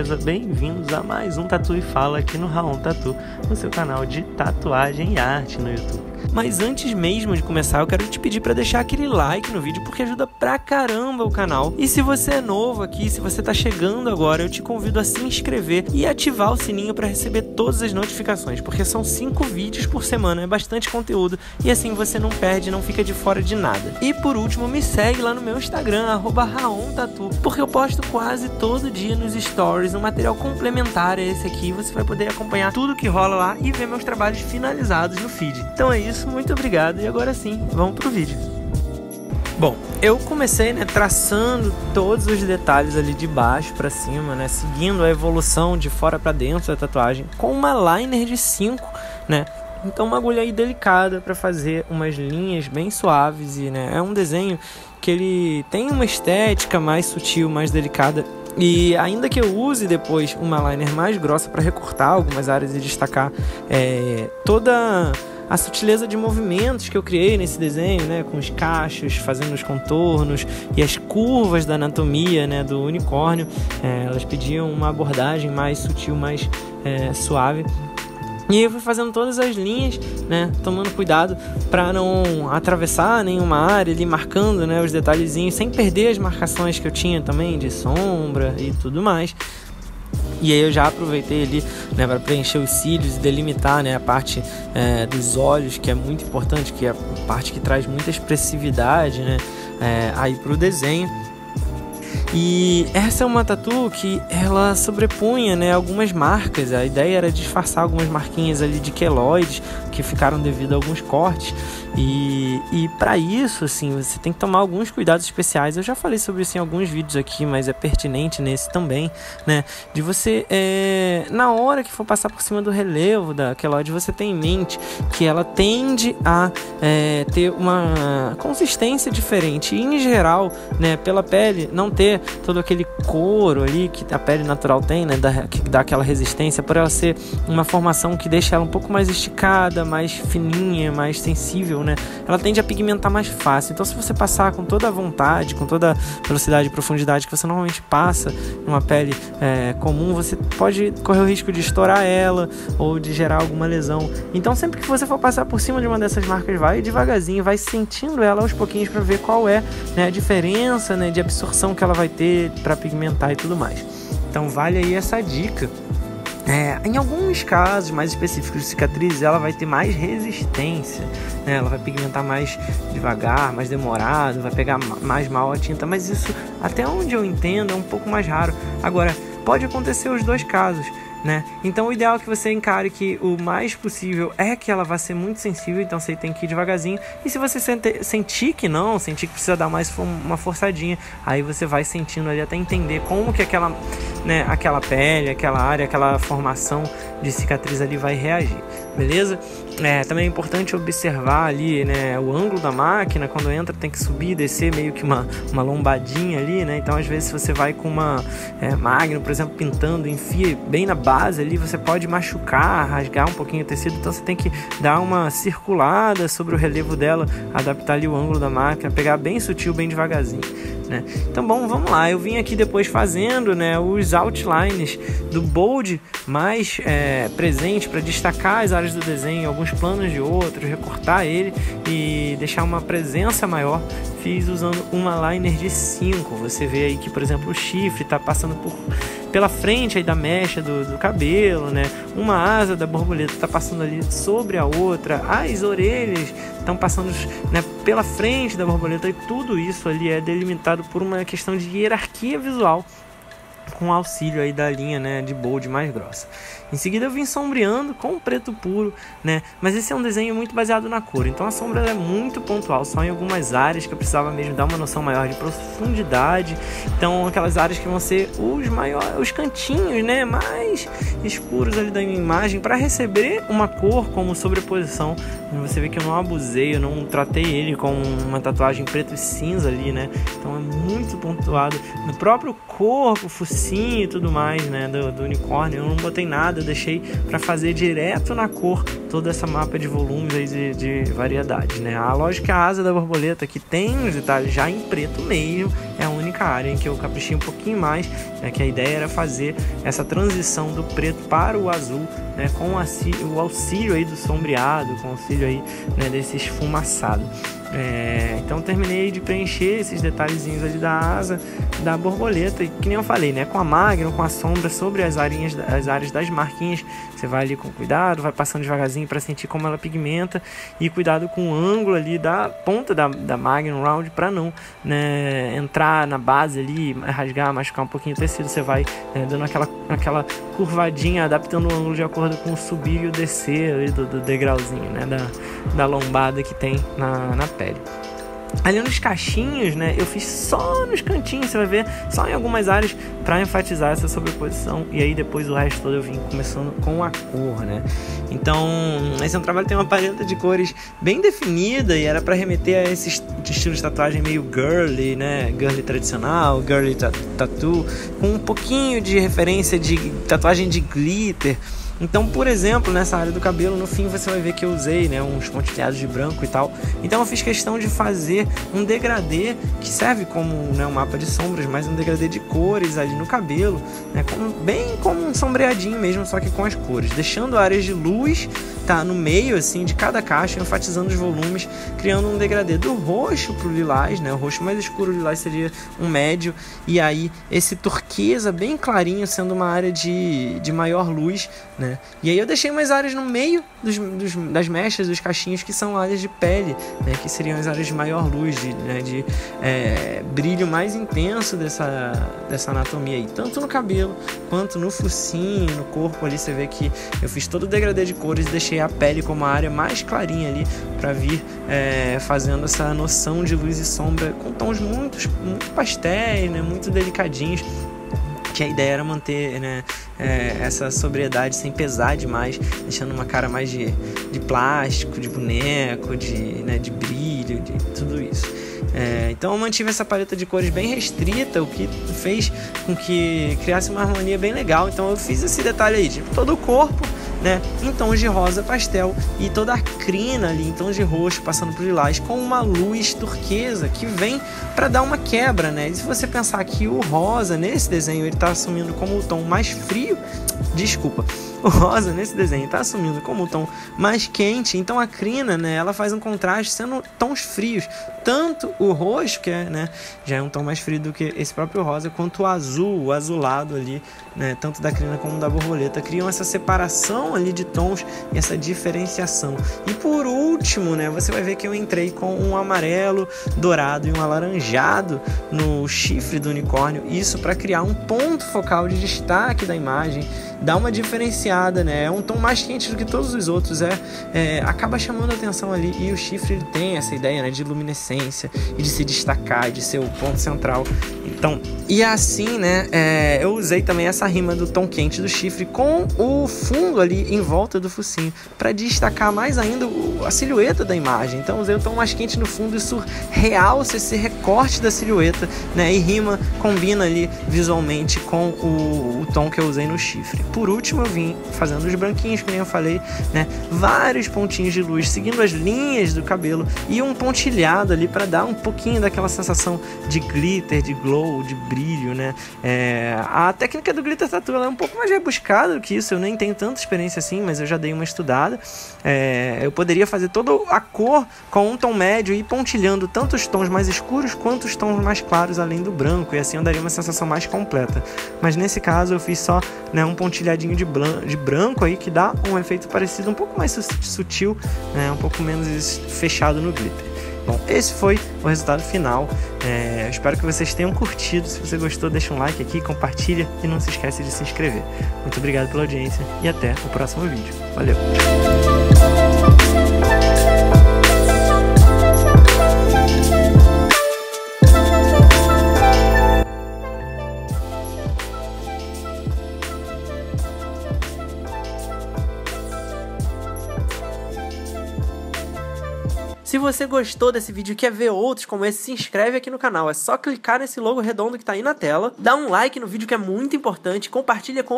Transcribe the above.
beleza? Bem-vindos a mais um Tatu e Fala aqui no Raon Tatu, no seu canal de tatuagem e arte no YouTube. Mas antes mesmo de começar, eu quero te pedir para deixar aquele like no vídeo, porque ajuda pra caramba o canal. E se você é novo aqui, se você tá chegando agora, eu te convido a se inscrever e ativar o sininho para receber todas as notificações, porque são 5 vídeos por semana, é bastante conteúdo e assim você não perde, não fica de fora de nada. E por último, me segue lá no meu Instagram, @raontatu, porque eu posto quase todo dia nos stories um material complementar a esse aqui. Você vai poder acompanhar tudo que rola lá e ver meus trabalhos finalizados no feed. Então é isso, muito obrigado e agora sim, vamos pro vídeo. Bom, eu comecei, traçando todos os detalhes ali de baixo para cima, seguindo a evolução de fora para dentro da tatuagem com uma liner de 5, Então uma agulha aí delicada para fazer umas linhas bem suaves e, é um desenho que ele tem uma estética mais sutil, mais delicada. E ainda que eu use depois uma liner mais grossa para recortar algumas áreas e destacar toda a sutileza de movimentos que eu criei nesse desenho, com os cachos, fazendo os contornos e as curvas da anatomia, do unicórnio, elas pediam uma abordagem mais sutil, mais suave. E eu fui fazendo todas as linhas, tomando cuidado para não atravessar nenhuma área ali, marcando, os detalhezinhos, sem perder as marcações que eu tinha também de sombra e tudo mais. E aí eu já aproveitei ali, para preencher os cílios e delimitar, a parte dos olhos, que é muito importante, que é a parte que traz muita expressividade, aí pro desenho. E essa é uma tatu que ela sobrepunha, algumas marcas. A ideia era disfarçar algumas marquinhas ali de queloides que ficaram devido a alguns cortes. E para isso, assim, você tem que tomar alguns cuidados especiais. Eu já falei sobre isso em alguns vídeos aqui, mas é pertinente nesse também, de você, na hora que for passar por cima do relevo da queloide, você tem em mente que ela tende a ter uma consistência diferente. E, em geral, pela pele não ter todo aquele couro ali que a pele natural tem, que dá aquela resistência, por ela ser uma formação que deixa ela um pouco mais esticada, mais fininha, mais sensível, ela tende a pigmentar mais fácil. Então, se você passar com toda a vontade, com toda a velocidade e profundidade que você normalmente passa numa pele comum, você pode correr o risco de estourar ela ou de gerar alguma lesão. Então, sempre que você for passar por cima de uma dessas marcas, vai devagarzinho, vai sentindo ela aos pouquinhos para ver qual é, a diferença, de absorção que ela vai ter para pigmentar e tudo mais. Então, vale aí essa dica. Em alguns casos mais específicos de cicatriz, ela vai ter mais resistência, ela vai pigmentar mais devagar, mais demorado, vai pegar mais mal a tinta, mas isso, até onde eu entendo, é um pouco mais raro. Agora, pode acontecer os dois casos, Então o ideal é que você encare que o mais possível é que ela vai ser muito sensível, então você tem que ir devagarzinho. E se você sentir que precisa dar mais uma forçadinha, aí você vai sentindo ali até entender como que aquela pele, aquela área, aquela formação de cicatriz ali vai reagir, beleza? Também é importante observar ali, o ângulo da máquina. Quando entra tem que subir e descer meio que uma lombadinha ali, Então às vezes você vai com uma Magnum, por exemplo, pintando, enfia bem na base ali, você pode machucar, rasgar um pouquinho o tecido. Então você tem que dar uma circulada sobre o relevo dela, adaptar ali o ângulo da máquina, pegar bem sutil, bem devagarzinho, Então bom, vamos lá. Eu vim aqui depois fazendo, os outlines do bold mais presente para destacar as áreas do desenho, alguns planos de outros, recortar ele e deixar uma presença maior. Fiz usando uma liner de 5. Você vê aí que, por exemplo, o chifre está passando pela frente aí da mecha do cabelo, Uma asa da borboleta está passando ali sobre a outra, as orelhas estão passando pela frente da borboleta, e tudo isso ali é delimitado por uma questão de hierarquia visual, com auxílio aí da linha de bold mais grossa. Em seguida eu vim sombreando com preto puro, mas esse é um desenho muito baseado na cor, então a sombra é muito pontual, só em algumas áreas que eu precisava mesmo dar uma noção maior de profundidade. Então aquelas áreas que vão ser os cantinhos, mais escuros ali da minha imagem, para receber uma cor como sobreposição. Você vê que eu não abusei, eu não tratei ele com uma tatuagem preto e cinza ali, então é muito pontuado no próprio corpo, focinho, focinho e tudo mais, né, do unicórnio. Eu não botei nada, eu deixei para fazer direto na cor toda essa mapa de volumes aí de variedades, né. A lógica, a asa da borboleta, que tem os detalhes já em preto mesmo, é a única área em que eu caprichei um pouquinho mais, né, que a ideia era fazer essa transição do preto para o azul, né, com o auxílio aí do sombreado, com o auxílio aí, né, desse esfumaçado. Então terminei de preencher esses detalhezinhos ali da asa da borboleta, e que nem eu falei, né, com a Magnum, com a sombra sobre as áreas das marquinhas. Você vai ali com cuidado, vai passando devagarzinho para sentir como ela pigmenta, e cuidado com o ângulo ali da ponta da Magnum Round para não, né, entrar na base ali, rasgar, machucar um pouquinho o tecido. Você vai, dando aquela curvadinha, adaptando o ângulo de acordo com o subir e o descer ali do degrauzinho, né, da lombada que tem na pele. Ali nos cachinhos, né, eu fiz só nos cantinhos, você vai ver, só em algumas áreas, para enfatizar essa sobreposição, e aí depois o resto todo eu vim começando com a cor, né. Então esse é um trabalho que tem uma paleta de cores bem definida, e era para remeter a esse estilo de tatuagem meio girly, né, girly tradicional, girly tattoo, com um pouquinho de referência de tatuagem de glitter. Então, por exemplo, nessa área do cabelo, no fim você vai ver que eu usei, né, uns pontilhados de branco e tal. Então eu fiz questão de fazer um degradê que serve como, né, um mapa de sombras, mas um degradê de cores ali no cabelo, né, bem como um sombreadinho mesmo, só que com as cores, deixando áreas de luz, tá, no meio assim de cada caixa, enfatizando os volumes, criando um degradê do roxo pro lilás, né, o roxo mais escuro, o lilás seria um médio, e aí esse turquesa bem clarinho sendo uma área de maior luz, né. E aí eu deixei umas áreas no meio das mechas, dos cachinhos, que são áreas de pele, né, que seriam as áreas de maior luz, de brilho mais intenso dessa anatomia aí, tanto no cabelo quanto no focinho, no corpo ali. Você vê que eu fiz todo o degradê de cores e deixei a pele como a área mais clarinha ali, para vir fazendo essa noção de luz e sombra com tons muito pastéis, né, muito delicadinhos, que a ideia era manter, né, essa sobriedade sem pesar demais, deixando uma cara mais de plástico, de boneco, de brilho, de tudo isso. Então eu mantive essa paleta de cores bem restrita, o que fez com que criasse uma harmonia bem legal. Então eu fiz esse detalhe aí, tipo, todo o corpo, né, em tons de rosa pastel, e toda a crina ali em tons de roxo, passando por lilás, com uma luz turquesa que vem para dar uma quebra, né. E se você pensar que o rosa nesse desenho ele tá assumindo como o tom mais frio, o rosa nesse desenho está assumindo como um tom mais quente, então a crina, né, ela faz um contraste sendo tons frios, tanto o roxo, que já é um tom mais frio do que esse próprio rosa, quanto o azul, o azulado ali, né, tanto da crina como da borboleta, criam essa separação ali de tons e essa diferenciação. E por último, né, você vai ver que eu entrei com um amarelo, dourado e um alaranjado no chifre do unicórnio, isso para criar um ponto focal de destaque da imagem, dá uma diferenciada, né? É um tom mais quente do que todos os outros, acaba chamando a atenção ali, e o chifre ele tem essa ideia, né, de luminescência e de se destacar, de ser o ponto central. Então, e assim, né, eu usei também essa rima do tom quente do chifre com o fundo ali em volta do focinho, para destacar mais ainda a silhueta da imagem. Então usei o tom mais quente no fundo, isso realça esse recorte da silhueta, né, e combina ali visualmente com o tom que eu usei no chifre. Por último, eu vim fazendo os branquinhos, que nem eu falei, né, vários pontinhos de luz seguindo as linhas do cabelo, e um pontilhado ali para dar um pouquinho daquela sensação de glitter, de glow, de brilho, né. A técnica do glitter tattoo ela é um pouco mais rebuscada do que isso, eu nem tenho tanta experiência assim, mas eu já dei uma estudada. Eu poderia fazer toda a cor com um tom médio e pontilhando tanto os tons mais escuros quanto os tons mais claros além do branco, e assim eu daria uma sensação mais completa, mas nesse caso eu fiz só, né, um pontilhadinho de branco aí, que dá um efeito parecido, um pouco mais sutil, né, um pouco menos fechado no glitter. Bom, esse foi o resultado final. Espero que vocês tenham curtido. Se você gostou, deixa um like aqui, compartilha e não se esquece de se inscrever. Muito obrigado pela audiência e até o próximo vídeo. Valeu! Se você gostou desse vídeo e quer ver outros como esse, se inscreve aqui no canal. É só clicar nesse logo redondo que tá aí na tela, dá um like no vídeo que é muito importante, compartilha com